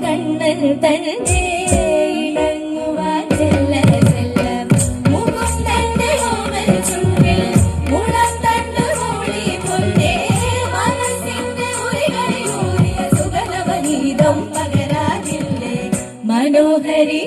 കണ്ണൻ തന്നെ ഇണങ്ങുവാൻ ചെല്ല ചെല്ല മുകുന്ദന്റെ ഓമൽ ചുണ്ടിൽ മുളം തണ്ടു മൂളി പൊന്നേ മനസ്സിന്റെ ഉരികളിലൂരിയ സുഗന്ധഗീതം പകരാതില്ലേ മനോഹരി